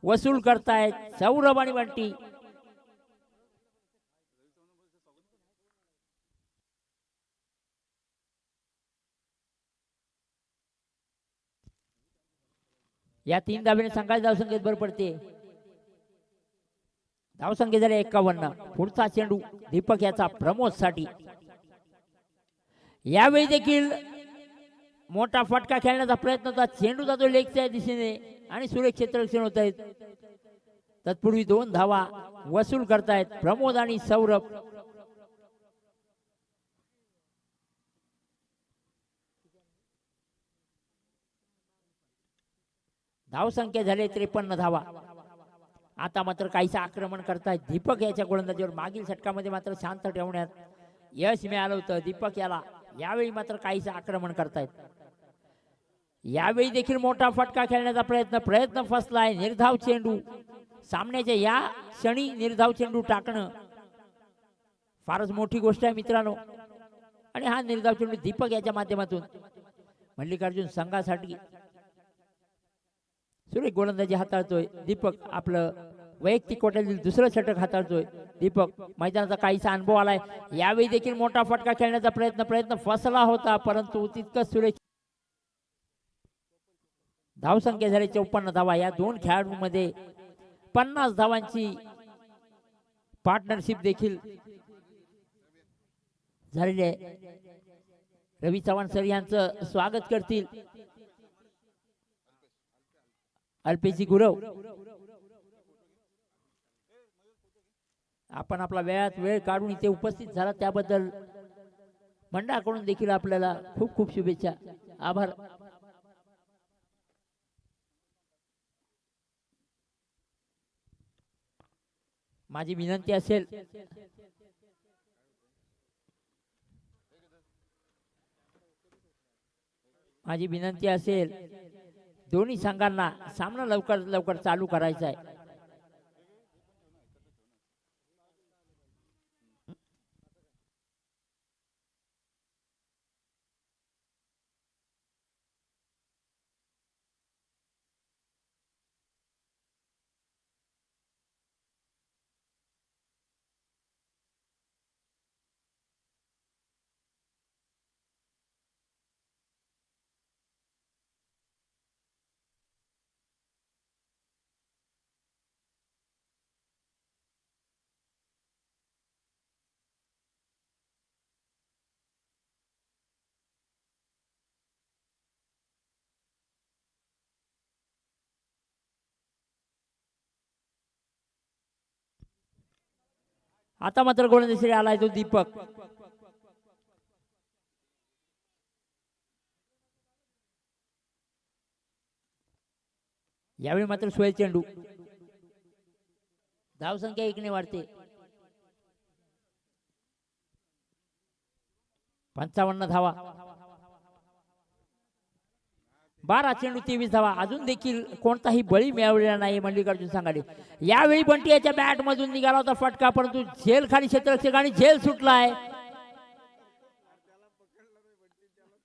वसूल करतायत सौरभ आणि बंटी. या 3 धावेने संघाची धावसंख्येत भर पडते. धावसंख्या झाली 51. पुढचा चेंडू दीपक याचा प्रमोद साठी. यावेळी देखील मोठा फटका खेळण्याचा प्रयत्न होता. चेंडू जातो लेगच्या दिशेने आणि सुरेख क्षेत्ररक्षण होत आहेत. तत्पूर्वी 2 धावा वसूल करतायत प्रमोद आणि सौरभ. धावसंख्या झाली 53 धावा. आता मात्र काहीसं आक्रमण करतायत दीपक याच्या गोलंदाजीवर. मागील षटकामध्ये मात्र शांत ठेवण्यात यश मिळालं होतं दीपक याला. यावेळी मात्र काहीसं आक्रमण करतायत. यावेळी देखील मोठा फटका खेळण्याचा प्रयत्न फसलाय. निर्धाव चेंडू. सामन्याच्या या क्षणी निर्धाव चेंडू टाकणं फारच मोठी गोष्ट आहे मित्रांनो. आणि हा निर्धाव चेंडू दीपक याच्या माध्यमातून मल्लिकार्जुन संघासाठी सुरेख गोलंदाजी हाताळतोय दीपक. आपलं वैयक्तिक कोट्यातील दुसरं षटक हाताळतोय दीपक. मैदानाचा काहीसा अनुभव आलाय. यावेळी देखील मोठा फटका खेळण्याचा प्रयत्न फसला होता, परंतु तितकंच सुरेख. धावसंख्या झाली 54 धावा. या 2 खेळाडूंमध्ये 50 धावांची पार्टनरशिप देखील झालेली आहे. रवी चव्हाण सर यांचं स्वागत करतील अल्पेशी गुरव. आपण आपला वेळ काढून इथे उपस्थित झाला त्याबद्दल मंडळाकडून देखील आपल्याला खूप खूप शुभेच्छा, आभार. माझी विनंती असेल दोन्ही संघांना सामना लवकर चालू करायचा आहे. आता मात्र गोलंदाजीसाठी आलाय तो दीपक. यावेळी मात्र सोय चेंडू, धावसंख्या 1 ने वाढते. 55 धावा. 12 चेंडू 23 धावा. अजून देखील कोणताही बळी मिळवलेला नाही मल्लिकार्जुन संघाने. यावेळी बंटी याच्या बॅट मधून निघाला होता फटका, परंतु झेल खाली क्षेत्ररक्षक आणि झेल सुटलाय.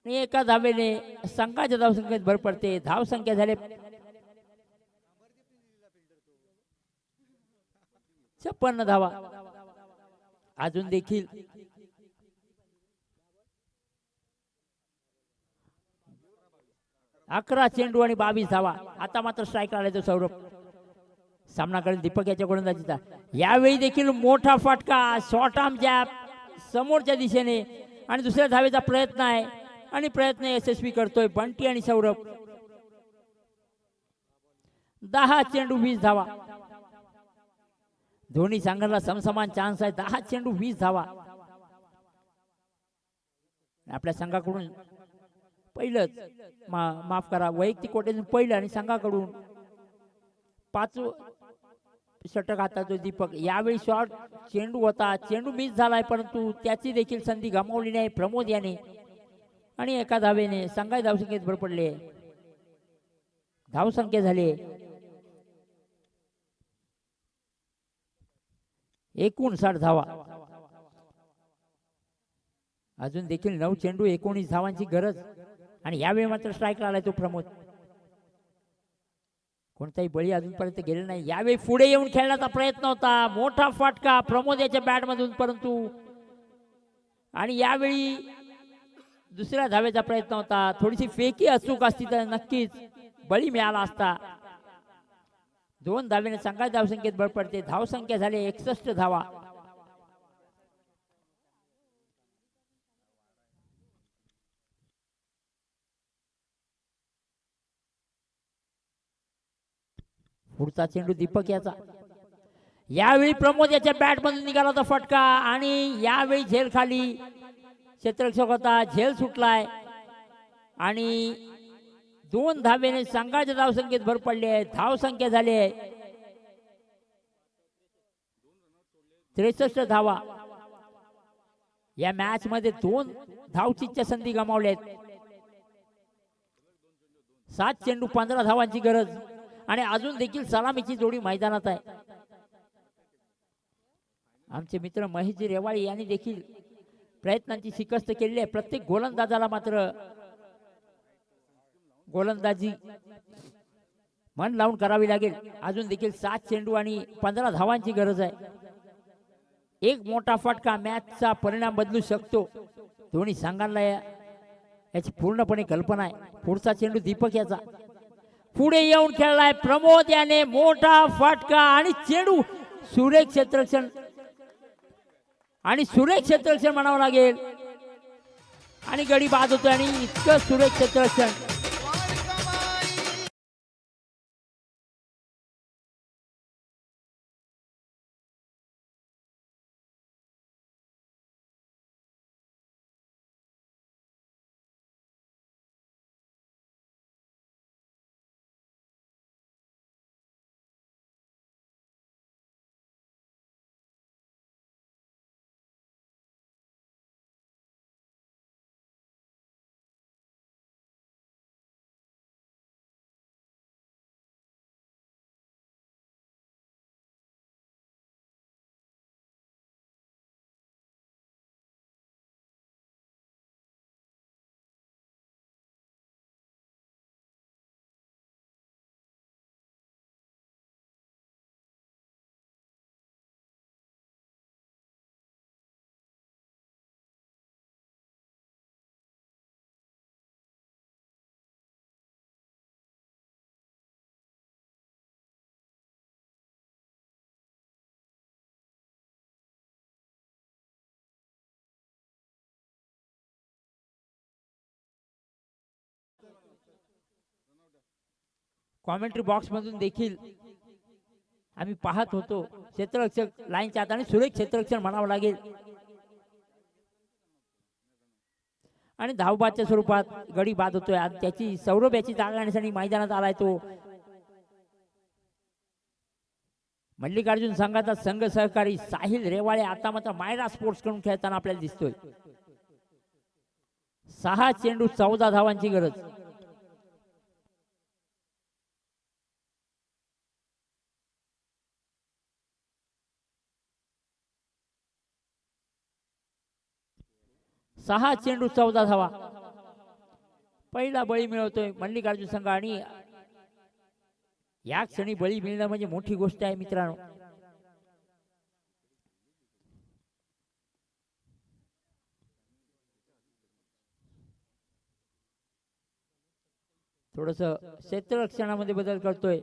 एका धावेने संघाच्या धावसंख्येत भर पडते. धावसंख्या झाले 56 धावा. अजून देखील अकरा चेंडू आणि 22 धावा. आता मात्र स्ट्राईक आलाय तो सौरभ. सामना करेल दीपक याच्या गोलंदाजीचा. यावेळी देखील मोठा फटका, शॉर्ट आर्म जॅब समोरच्या दिशेने आणि दुसऱ्या धावेचा प्रयत्न आहे आणि प्रयत्न यशस्वी करतोय बंटी आणि सौरभ. 10 चेंडू 20 धावा. दोन्ही संघाला समसमान चान्स आहे. 10 चेंडू 20 धावा. आपल्या संघाकडून पहिलंच माफ करा, वैयक्तिक कोट्यातून पहिलं आणि संघाकडून 5 षटक हाताळतो दीपक. यावेळी शॉर्ट चेंडू होता, चेंडू मिस झालाय, परंतु त्याची देखील संधी गमावली नाही प्रमोद याने आणि एका धावेने संघाची धावसंख्येत भर पडले. धावसंख्या झाली 59 धावा. अजून देखील 9 चेंडू 19 धावांची गरज आणि यावेळी मात्र स्ट्राईक आलाय तो प्रमोद. कोणताही बळी अजूनपर्यंत गेलेला नाही. यावेळी पुढे येऊन खेळण्याचा प्रयत्न होता, मोठा फटका प्रमोद याच्या बॅट मधून, परंतु आणि यावेळी दुसऱ्या धावेचा प्रयत्न होता. थोडीशी फेकी अचूक असती तर नक्कीच बळी मिळाला असता. 2 धावेने संघाच्या धावसंख्येत भर पडते. धावसंख्या झाली 61 धावा. पुढचा चेंडू दीपक याचा. यावेळी प्रमोद याच्या बॅट मधून निघाला होता फटका आणि यावेळी झेल खाली क्षेत्ररक्षक होता, झेल सुटलाय आणि 2 धावेने संघाच्या धावसंख्येत भर पडली आहे. धावसंख्या झाली आहे 63 धावा. या मॅच मध्ये 2 धावचीच्या संधी गमावल्या आहेत. 7 चेंडू 15 धावांची गरज आणि अजून देखील सलामीची जोडी मैदानात आहे. आमचे मित्र महेशजी रेवाळे यांनी देखील प्रयत्नांची शिकस्त केलेली आहे. प्रत्येक गोलंदाजाला मात्र गोलंदाजी मन लावून करावी लागेल. अजून देखील 7 चेंडू आणि 15 धावांची गरज आहे. एक मोठा फटका मॅचचा परिणाम बदलू शकतो. दोन्ही संघांना याची पूर्णपणे कल्पना आहे. पुढचा चेंडू दीपक याचा. पुढे येऊन खेळलाय प्रमोद याने, मोठा फटका आणि चेंडू सुरेख क्षेत्ररक्षण आणि सुरेख क्षेत्ररक्षण म्हणावं लागेल आणि गडी बाद होतोय आणि इतकं सुरेख क्षेत्ररक्षण. कॉमेंट्री बॉक्स मधून देखील आम्ही पाहत होतो. क्षेत्ररक्षक लाईनच्या हाताने सुरेख क्षेत्ररक्षण म्हणावं लागेल आणि धावबादच्या स्वरूपात गडी बाद होतोय. त्याची सौरभ याची जागा घेण्यासाठी मैदानात आलाय तो मल्लिकार्जुन संघाचा संघ सहकारी साहिल रेवाळे आता मात्र मायरा स्पोर्ट्स कडून खेळताना आपल्याला दिसतोय. 6 चेंडू 14 धावांची गरज. सहा चेंडू 14 धावा. पहिला बळी मिळवतोय मल्लिकार्जुन संघ आणि या क्षणी बळी मिळणं म्हणजे मोठी गोष्ट आहे मित्रांनो. थोडस क्षेत्ररक्षणामध्ये बदल करतोय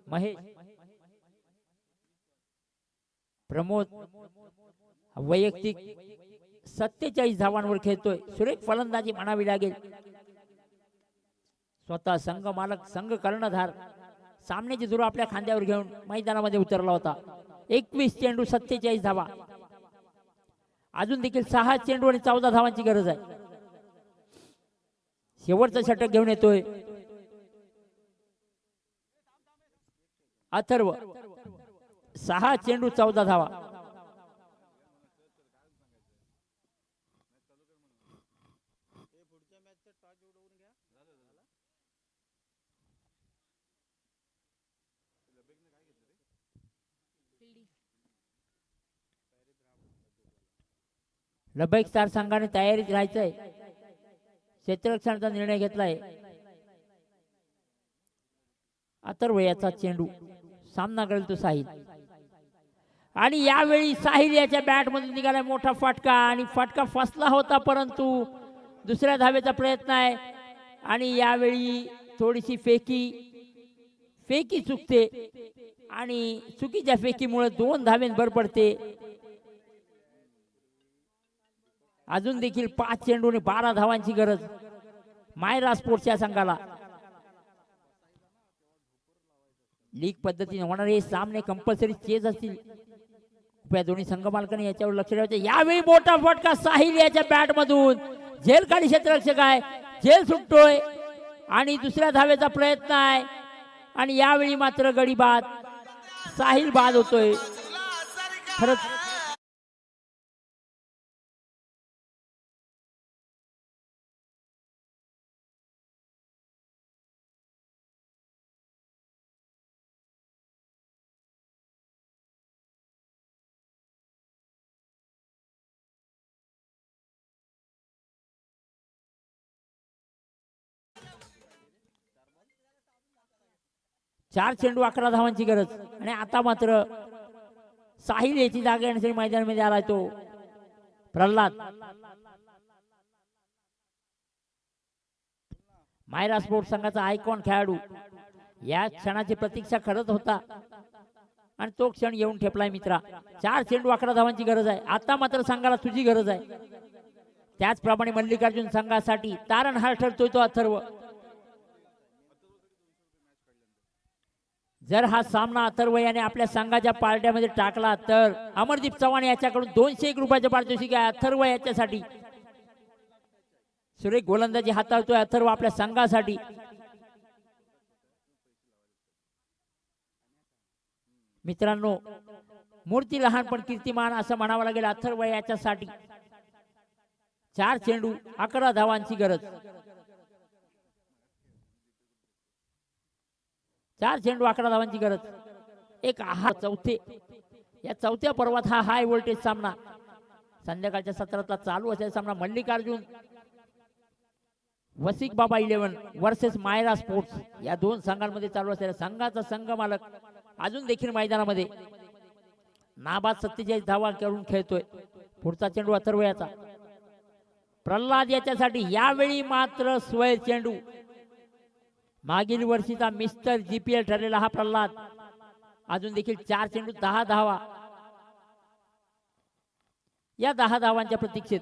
महेश. प्रमोद वैयक्तिक 47 धावांवर खेळतोय. सुरेख फलंदाजी म्हणावी लागेल. स्वतः संघ मालक संघ कर्णधार सामन्याची धुरा आपल्या खांद्यावर घेऊन मैदानामध्ये उतरला होता. 21 चेंडू 47 धावा. अजून देखील 6 चेंडू आणि 14 धावांची गरज आहे. शेवटचा षटक घेऊन येतोय अथर्व. 6 चेंडू 14 धावा. लबैक स्टार संघाने तयारीत राहायचंय. क्षेत्ररक्षणाचा निर्णय घेतलाय. अथर्व याचा चेंडू सामना करेल तो साहिल. आणि यावेळी साहिल याच्या बॅट मधून निघाला मोठा फटका आणि फटका फसला होता परंतु दुसऱ्या धावेचा प्रयत्न आहे आणि यावेळी थोडीशी फेकी चुकते आणि चुकीच्या फेकीमुळे 2 धावेन भर पडते. अजून देखील 5 चेंडू आणि 12 धावांची गरज मायरा स्पोर्ट्सच्या संघाला. लीग पद्धतीने होणारे सामने कंपल्सरी चेज असतील. कृपया दोन्ही संघ मालकांनी याच्यावर लक्ष द्यायचे. यावेळी मोठा फटका साहिल याच्या बॅट मधून. झेल काढी क्षेत्ररक्षक आहे. झेल सुटतोय आणि दुसऱ्या धावेचा प्रयत्न आहे आणि यावेळी मात्र गडी बाद. साहिल बाद होतोय. खरंच 4 चेंडू 11 धावांची गरज आणि आता मात्र साहिल याची जागा येण्यासाठी मैदानामध्ये आलाय तो प्रल्हाद. मायरा स्पोर्ट्स संघाचा आयकॉन खेळाडू या क्षणाची प्रतीक्षा करत होता आणि तो क्षण येऊन ठेपलाय मित्रा. 4 चेंडू 11 धावांची गरज आहे. आता मात्र संघाला तुझी गरज आहे. त्याचप्रमाणे मल्लिकार्जुन संघासाठी तारणहार ठरतोय तो अथर्व. जर हा सामना अथर्व याने आपल्या संघाच्या पार्ट्यामध्ये टाकला तर अमरदीप चव्हाण याच्याकडून 201 रुपयाचे पारितोषिक आहे अथर्व याच्यासाठी. सुरेख गोलंदाजी हाताळतोय अथर्व आपल्या संघासाठी. मित्रांनो मूर्ती लहान पण कीर्तिमान असं म्हणावं लागेल अथर्व याच्यासाठी. 4 चेंडू 11 धावांची गरज. 4 चेंडू 11 धावांची गरज. एक या चौथ्या पर्वात हा हाय व्होल्टेज सामना संध्याकाळच्या सत्रातला चालू असेल सामना. मल्लिकार्जुन वसिक बाबा 11 वर्सेस मायरा स्पोर्ट्स या 2 संघांमध्ये चालू असेल. संघाचा संघ मालक अजून देखील मैदानामध्ये नाबाद 47 धावा करून खेळतोय. पुढचा चेंडू अथर्व याचा. प्रल्हाद याच्यासाठी यावेळी मात्र स्वैर चेंडू. मागील वर्षीचा मिस्टर जीपीएल ठरलेला हा प्रल्हाद. अजून देखील 4 चेंडू 10 धावा. या 10 धावांच्या प्रतीक्षेत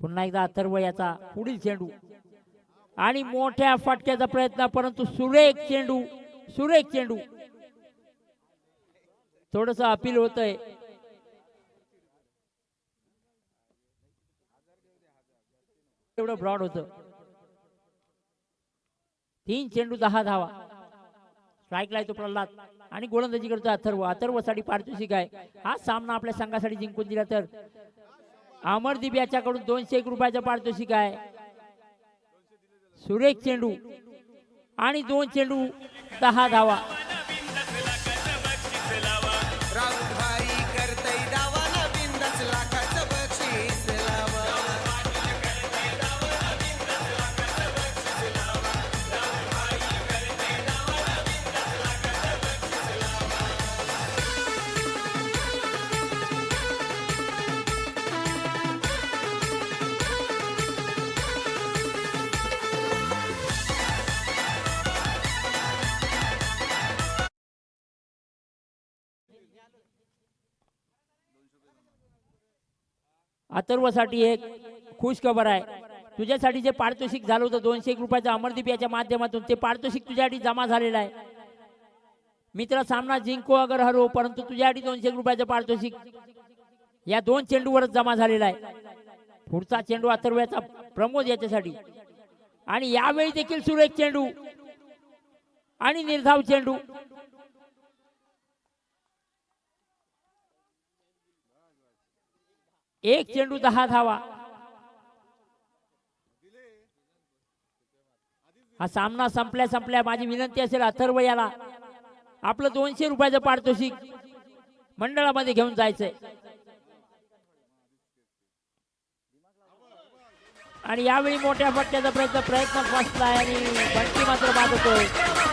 पुन्हा एकदा अथर्व याचा पुढील चेंडू आणि मोठ्या फटक्याचा प्रयत्न परंतु सुरेख चेंडू. थोडस अपील होतंय. एवढं ब्रॉड होतं. 3 चेंडू 10 धावा. स्ट्राईकला येतो प्रल्हाद आणि गोलंदाजी करतो अथर्व. अथर्वसाठी पारितोषिक आहे. हा सामना आपल्या संघासाठी जिंकून दिला तर अमरदीप याच्याकडून 201 रुपयाचं पारितोषिक आहे. सुरेख चेंडू आणि 2 चेंडू 10 धावा. अथर्वसाठी एक खुश खबर आहे. तुझ्यासाठी जे पारितोषिक झालं होतं 201 रुपयाचं अमरदीप याच्या माध्यमातून ते पारितोषिक तुझ्यासाठी जमा झालेलं आहे. मित्र सामना जिंको अगर हरो, परंतु तुझ्यासाठी 201 रुपयाचं पारितोषिक या 2 चेंडूवरच जमा झालेला आहे. पुढचा चेंडू अथर्वयाचा प्रमोद याच्यासाठी आणि यावेळी देखील सुरेख चेंडू आणि निर्धाव चेंडू. एक चेंडू 10 धावा. हा सामना संपल्या माझी विनंती असेल अथर्व याला आपलं 200 रुपयाचं पारितोषिक मंडळामध्ये घेऊन जायचंय. आणि यावेळी मोठ्या फटक्याचा प्रयत्न फसला आणि बंटी मात्र बाद होतोय.